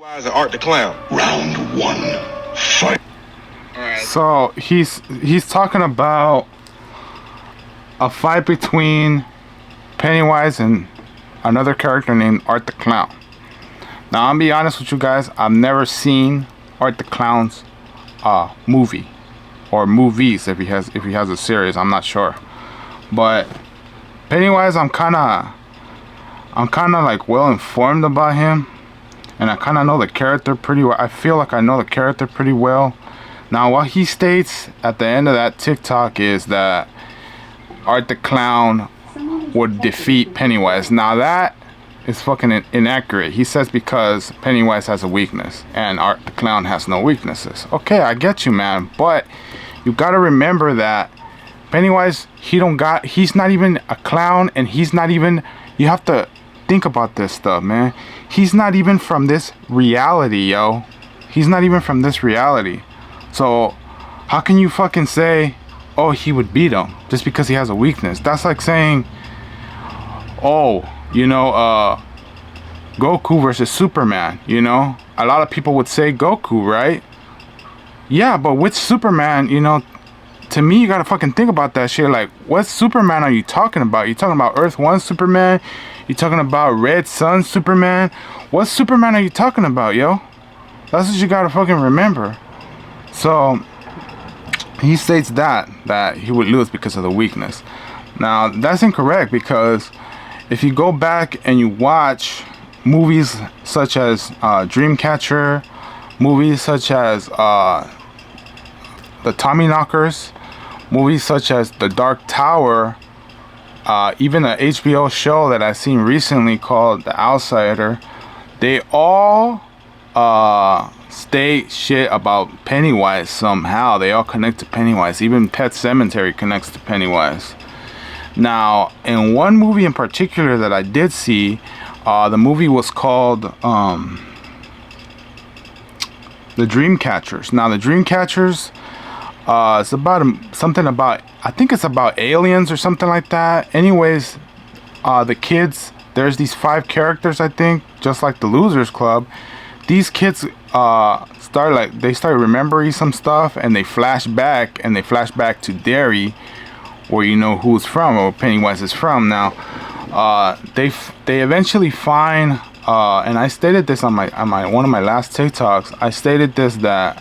Pennywise and Art the Clown. Round one, fight. Alright. So he's talking about a fight between Pennywise and another character named Art the Clown. Now I'll be honest with you guys, I've never seen Art the Clown's movie or movies if he has a series. I'm not sure, but Pennywise, I'm kind of like well informed about him, and I kind of know the character pretty well. I feel like I know the character pretty well. Now what he states at the end of that TikTok is that Art the Clown would defeat Pennywise. Now that is fucking inaccurate. He says because Pennywise has a weakness and Art the Clown has no weaknesses. Okay, I get you, man, but you gotta remember that Pennywise, he's not even a clown, and he's not even, you have to think about this stuff, man. He's not even from this reality, yo. He's not even from this reality. So how can you fucking say, oh, he would beat him just because he has a weakness? That's like saying, oh, you know, Goku versus Superman, you know? A lot of people would say Goku, right? Yeah, but which Superman, you know? To me, you gotta fucking think about that shit. Like, what Superman are you talking about? You talking about Earth 1 Superman? You talking about Red Sun Superman? What Superman are you talking about, yo? That's what you gotta fucking remember. So he states that he would lose because of the weakness. Now that's incorrect, because if you go back and you watch movies such as Dreamcatcher, movies such as the Tommyknockers, movies such as The Dark Tower, even an HBO show that I've seen recently called The Outsider, they all state shit about Pennywise somehow. They all connect to Pennywise. Even Pet Sematary connects to Pennywise. Now, in one movie in particular that I did see, the movie was called The Dreamcatchers. Now, The Dreamcatchers, it's about something about, I think it's about aliens or something like that. Anyways, the kids, there's these 5 characters, I think, just like the Losers Club. These kids start remembering some stuff, and they flash back to Derry, where you know who's from, or Pennywise is from. Now they eventually find, and I stated this on my one of my last TikToks. I stated this, that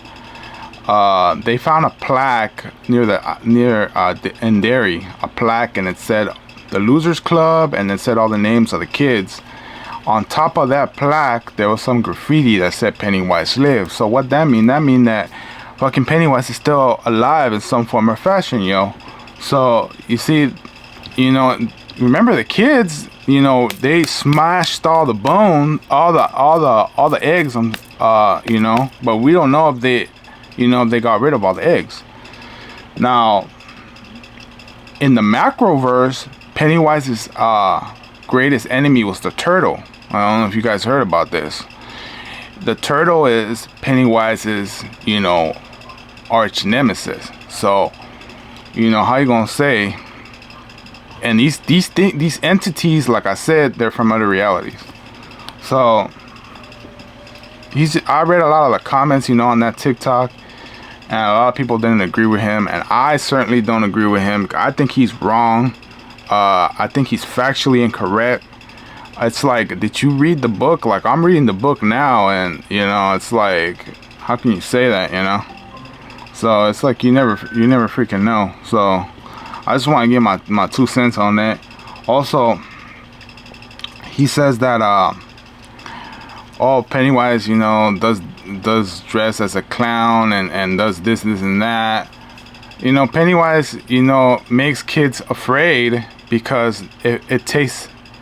they found a plaque in Derry, a plaque, and it said the Losers Club, and it said all the names of the kids. On top of that plaque, there was some graffiti that said Pennywise lives. So what that mean? That mean that fucking Pennywise is still alive in some form or fashion, yo. So you see, you know, remember the kids, you know, they smashed all the bone, all the eggs, you know, but we don't know if they, you know, if they got rid of all the eggs. Now, in the Macroverse, Pennywise's greatest enemy was the turtle. I don't know if you guys heard about this. The turtle is Pennywise's, you know, arch nemesis. So, you know, how you gonna say? And these entities, like I said, they're from other realities. So I read a lot of the comments, you know, on that TikTok, and a lot of people didn't agree with him, and I certainly don't agree with him. I think he's wrong. I think he's factually incorrect. It's like, did you read the book? Like, I'm reading the book now, and you know, it's like, how can you say that, you know? So it's like you never freaking know. So I just want to give my 2 cents on that. Also, he says that oh, Pennywise, you know, does dress as a clown and does this and that. You know, Pennywise, you know, makes kids afraid because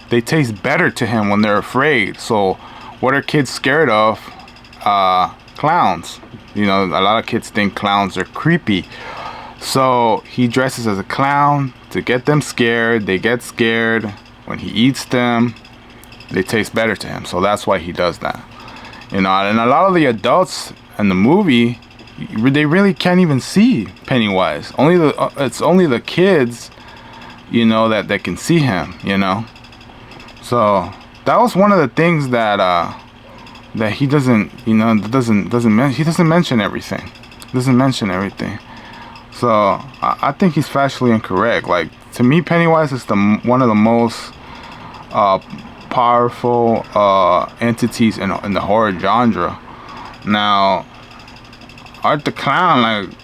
they taste better to him when they're afraid. So what are kids scared of? Clowns. You know, a lot of kids think clowns are creepy. So he dresses as a clown to get them scared. They get scared. When he eats them, they taste better to him. So that's why he does that. You know, and a lot of the adults in the movie, they really can't even see Pennywise. It's only the kids, you know, that can see him, you know. So that was one of the things that that he doesn't, you know, he doesn't mention everything. Doesn't mention everything. So I think he's factually incorrect. Like, to me, Pennywise is one of the most powerful entities in the horror genre. Now, Art the Clown, like,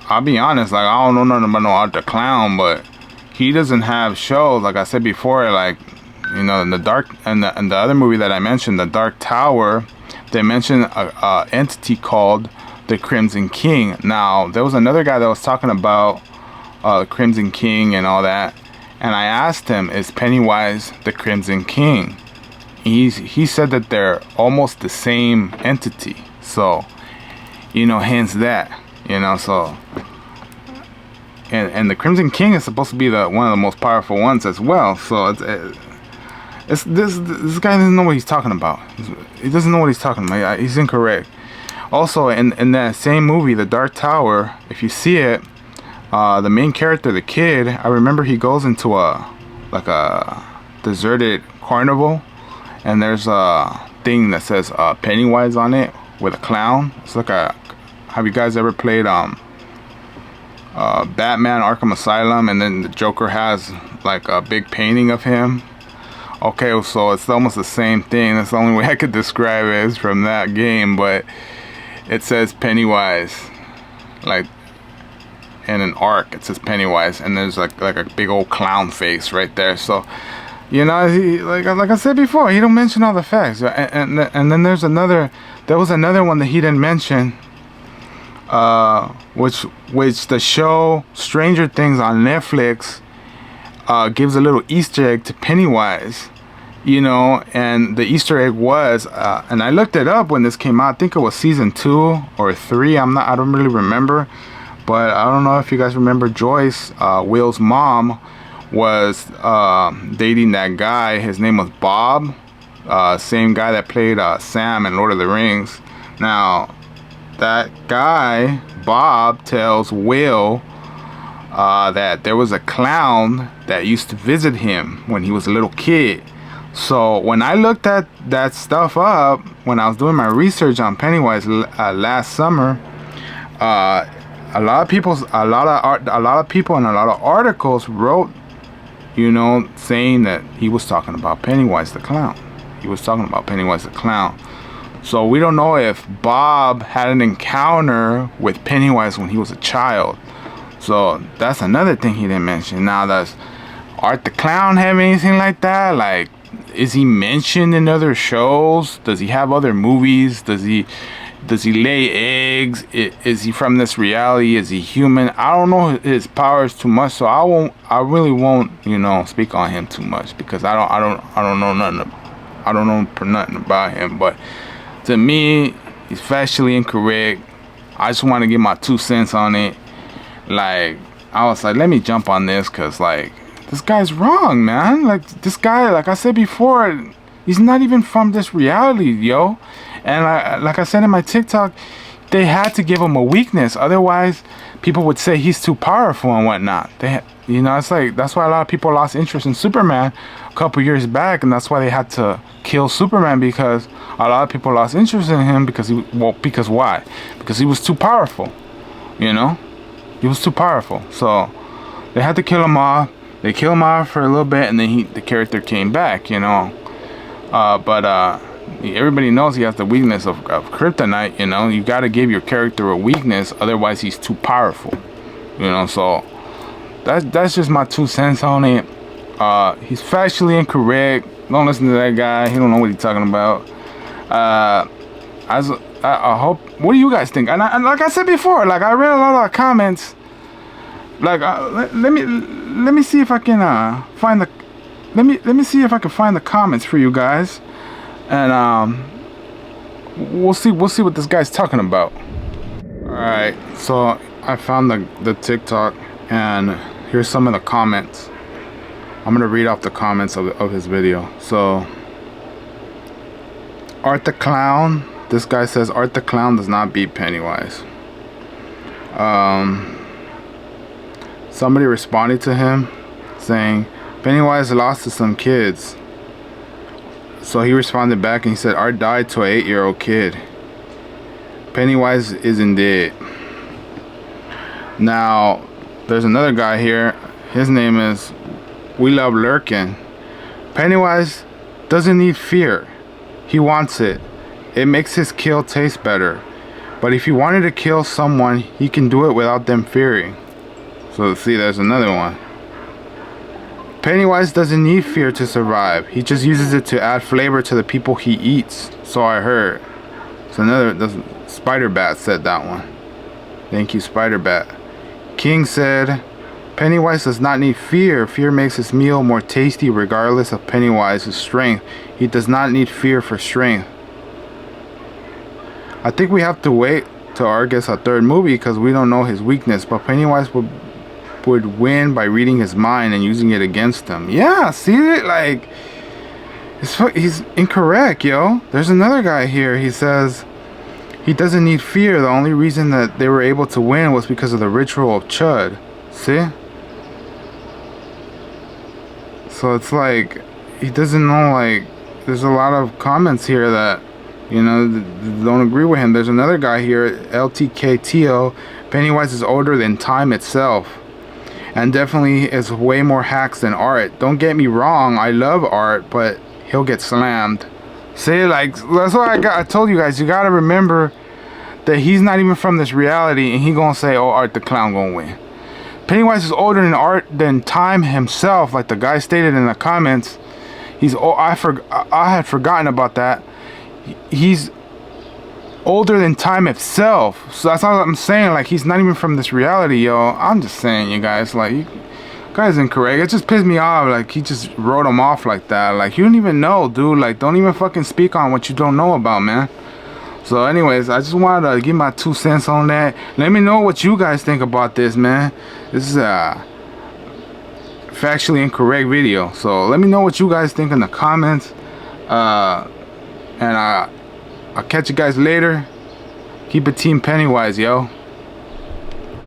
I'll be honest, like, I don't know nothing about no Art the Clown, but he doesn't have shows, like I said before, like, you know, in the dark, and the other movie that I mentioned, The Dark Tower, they mentioned a entity called the Crimson King. Now, there was another guy that was talking about Crimson King and all that, and I asked him, is Pennywise the Crimson King? He said that they're almost the same entity. So, you know, hence that, you know, so, and the Crimson King is supposed to be one of the most powerful ones as well. So this guy doesn't know what he's talking about. He doesn't know what he's talking about. He's incorrect. Also, in that same movie, The Dark Tower, if you see it, the main character, the kid, I remember he goes into a deserted carnival, and there's a thing that says Pennywise on it with a clown. It's like have you guys ever played Batman Arkham Asylum, and then the Joker has like a big painting of him? Okay, so it's almost the same thing. That's the only way I could describe it, is from that game. But it says Pennywise, like in an arc, it says Pennywise, and there's like a big old clown face right there. So, you know, he, like I said before, he don't mention all the facts. And then there was another one that he didn't mention, which the show Stranger Things on Netflix gives a little Easter egg to Pennywise, you know, and the Easter egg was, and I looked it up when this came out. I think it was season 2 or 3. I don't really remember, but I don't know if you guys remember Joyce, Will's mom, was dating that guy. His name was Bob, same guy that played Sam in Lord of the Rings. Now, that guy, Bob, tells Will that there was a clown that used to visit him when he was a little kid. So when I looked at that stuff up, when I was doing my research on Pennywise last summer, a lot of people and a lot of articles wrote, you know, saying that he was talking about Pennywise the clown. He was talking about Pennywise the clown. So we don't know if Bob had an encounter with Pennywise when he was a child. So that's another thing he didn't mention. Now, does Art the Clown have anything like that? Like, is he mentioned in other shows? Does he have other movies? Does he lay eggs? Is he from this reality? Is he human? I don't know his powers too much, so I really won't, you know, speak on him too much, because I don't know nothing. I don't know nothing about him. But to me, he's factually incorrect. I just want to give my 2 cents on it. Like, I was like, let me jump on this, because, like, this guy's wrong, man. Like, this guy, like I said before, he's not even from this reality, yo. And like I said in my TikTok, they had to give him a weakness. Otherwise, people would say he's too powerful and whatnot. You know, it's like, that's why a lot of people lost interest in Superman a couple years back, and that's why they had to kill Superman, because a lot of people lost interest in him because why? Because he was too powerful, you know? He was too powerful. So they had to kill him off. They killed him off for a little bit, and then the character came back, you know. But everybody knows he has the weakness of kryptonite, you know. You got to give your character a weakness, otherwise he's too powerful, you know. So that's just my 2 cents on it. He's factually incorrect. Don't listen to that guy. He don't know what he's talking about. I hope. What do you guys think? And like I said before, like, I read a lot of comments. Like, let me see if I can find the. Let me see if I can find the comments for you guys, and we'll see what this guy's talking about. All right, so I found the TikTok, and here's some of the comments. I'm gonna read off the comments of his video. So, Art the Clown. This guy says Art the Clown does not beat Pennywise. Somebody responded to him saying Pennywise lost to some kids. So he responded back and he said, Art died to an 8-year-old kid. Pennywise isn't dead. Now, there's another guy here. His name is We Love Lurkin. Pennywise doesn't need fear. He wants it. It makes his kill taste better. But if he wanted to kill someone, he can do it without them fearing. So see, there's another one. Pennywise doesn't need fear to survive. He just uses it to add flavor to the people he eats. So I heard. So another, Spider Bat said that one. Thank you, Spider Bat. King said, Pennywise does not need fear. Fear makes his meal more tasty regardless of Pennywise's strength. He does not need fear for strength. I think we have to wait till Art gets a third movie because we don't know his weakness. But Pennywise would win by reading his mind and using it against him. Yeah, see it? Like, he's incorrect, yo. There's another guy here. He says he doesn't need fear. The only reason that they were able to win was because of the ritual of Chud. See? So it's like he doesn't know. Like, there's a lot of comments here that, you know, don't agree with him. There's another guy here, LTKTO. Pennywise is older than time itself, and definitely is way more hacks than Art. Don't get me wrong, I love Art, but he'll get slammed. See, like, that's why I told you guys, you gotta remember that he's not even from this reality, and he gonna say, oh, Art the Clown gonna win. Pennywise is older than Art than time himself, like the guy stated in the comments. I had forgotten about that. He's older than time itself. So that's all I'm saying. Like, he's not even from this reality, yo. I'm just saying, you guys, like, you guys incorrect. It just pissed me off. Like, he just wrote him off like that. Like, you don't even know, dude. Like, don't even fucking speak on what you don't know about, man. So anyways, I just wanted to give my 2 cents on that. Let me know what you guys think about this, man. This is a factually incorrect video. So let me know what you guys think in the comments. And I'll catch you guys later. Keep it Team Pennywise, yo.